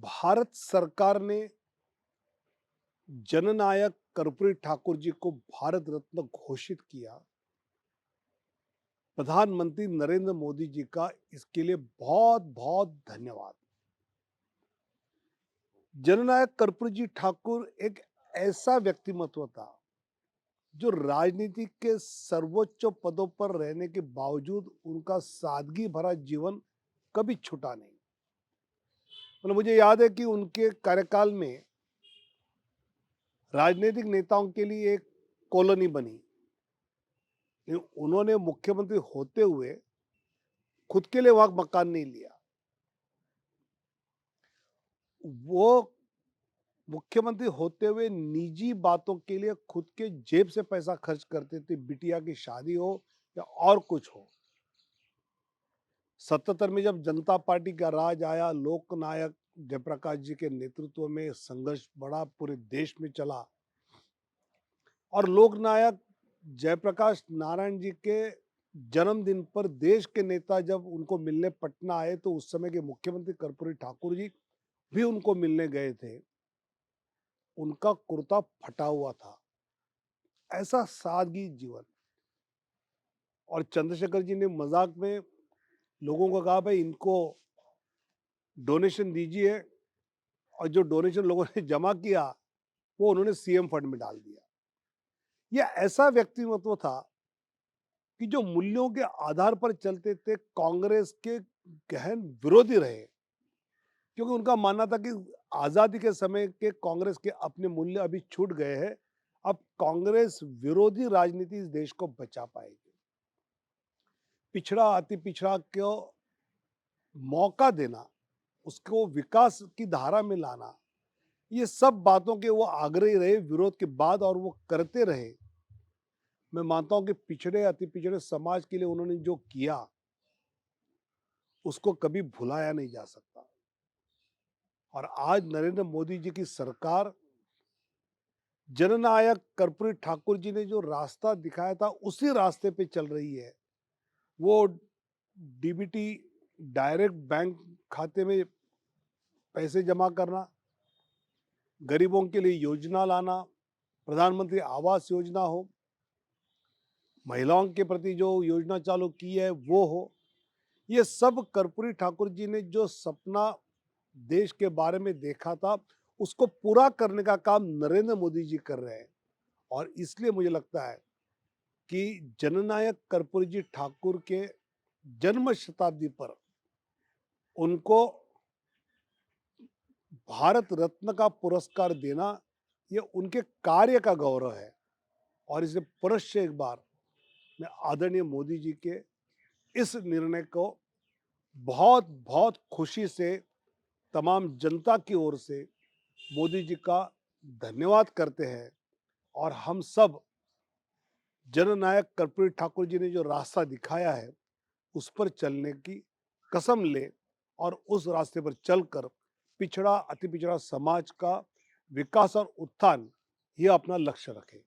भारत सरकार ने जननायक कर्पूरी ठाकुर जी को भारत रत्न घोषित किया। प्रधानमंत्री नरेंद्र मोदी जी का इसके लिए बहुत बहुत धन्यवाद। जननायक कर्पूरी जी ठाकुर एक ऐसा व्यक्तिमत्व था जो राजनीति के सर्वोच्च पदों पर रहने के बावजूद उनका सादगी भरा जीवन कभी छूटा नहीं। मतलब मुझे याद है कि उनके कार्यकाल में राजनीतिक नेताओं के लिए एक कॉलोनी बनी, लेकिन उन्होंने मुख्यमंत्री होते हुए खुद के लिए वहां मकान नहीं लिया। वो मुख्यमंत्री होते हुए निजी बातों के लिए खुद के जेब से पैसा खर्च करते थे, बिटिया की शादी हो या और कुछ हो। 77 में जब जनता पार्टी का राज आया, लोकनायक जयप्रकाश जी के नेतृत्व में संघर्ष बड़ा पूरे देश में चला और लोकनायक जयप्रकाश नारायण जी के जन्मदिन पर देश के नेता जब उनको मिलने पटना आए तो उस समय के मुख्यमंत्री कर्पूरी ठाकुर जी भी उनको मिलने गए थे। उनका कुर्ता फटा हुआ था। ऐसा सादगी जीवन। और चंद्रशेखर जी ने मजाक में लोगों को कहा, भाई इनको डोनेशन दीजिए, और जो डोनेशन लोगों ने जमा किया वो उन्होंने सीएम फंड में डाल दिया। यह ऐसा व्यक्तित्व था कि जो मूल्यों के आधार पर चलते थे, कांग्रेस के गहन विरोधी रहे, क्योंकि उनका मानना था कि आजादी के समय के कांग्रेस के अपने मूल्य अभी छूट गए हैं। अब कांग्रेस विरोधी राजनीति इस देश को बचा पाएगी। पिछड़ा अति पिछड़ा को मौका देना, उसको विकास की धारा में लाना, ये सब बातों के वो आग्रही रहे विरोध के बाद, और वो करते रहे। मैं मानता हूं कि पिछड़े अति पिछड़े समाज के लिए उन्होंने जो किया उसको कभी भुलाया नहीं जा सकता। और आज नरेंद्र मोदी जी की सरकार जननायक कर्पूरी ठाकुर जी ने जो रास्ता दिखाया था उसी रास्ते पे चल रही है। वो डीबीटी, डायरेक्ट बैंक खाते में पैसे जमा करना, गरीबों के लिए योजना लाना, प्रधानमंत्री आवास योजना हो, महिलाओं के प्रति जो योजना चालू की है वो हो, ये सब कर्पूरी ठाकुर जी ने जो सपना देश के बारे में देखा था उसको पूरा करने का काम नरेंद्र मोदी जी कर रहे हैं। और इसलिए मुझे लगता है कि जननायक कर्पूरी जी ठाकुर के जन्म शताब्दी पर उनको भारत रत्न का पुरस्कार देना, ये उनके कार्य का गौरव है। और इसे पुनश्च एक बार मैं आदरणीय मोदी जी के इस निर्णय को बहुत बहुत खुशी से तमाम जनता की ओर से मोदी जी का धन्यवाद करते हैं। और हम सब जननायक कर्पूरी ठाकुर जी ने जो रास्ता दिखाया है उस पर चलने की कसम ले और उस रास्ते पर चलकर पिछड़ा अति पिछड़ा समाज का विकास और उत्थान ये अपना लक्ष्य रखें।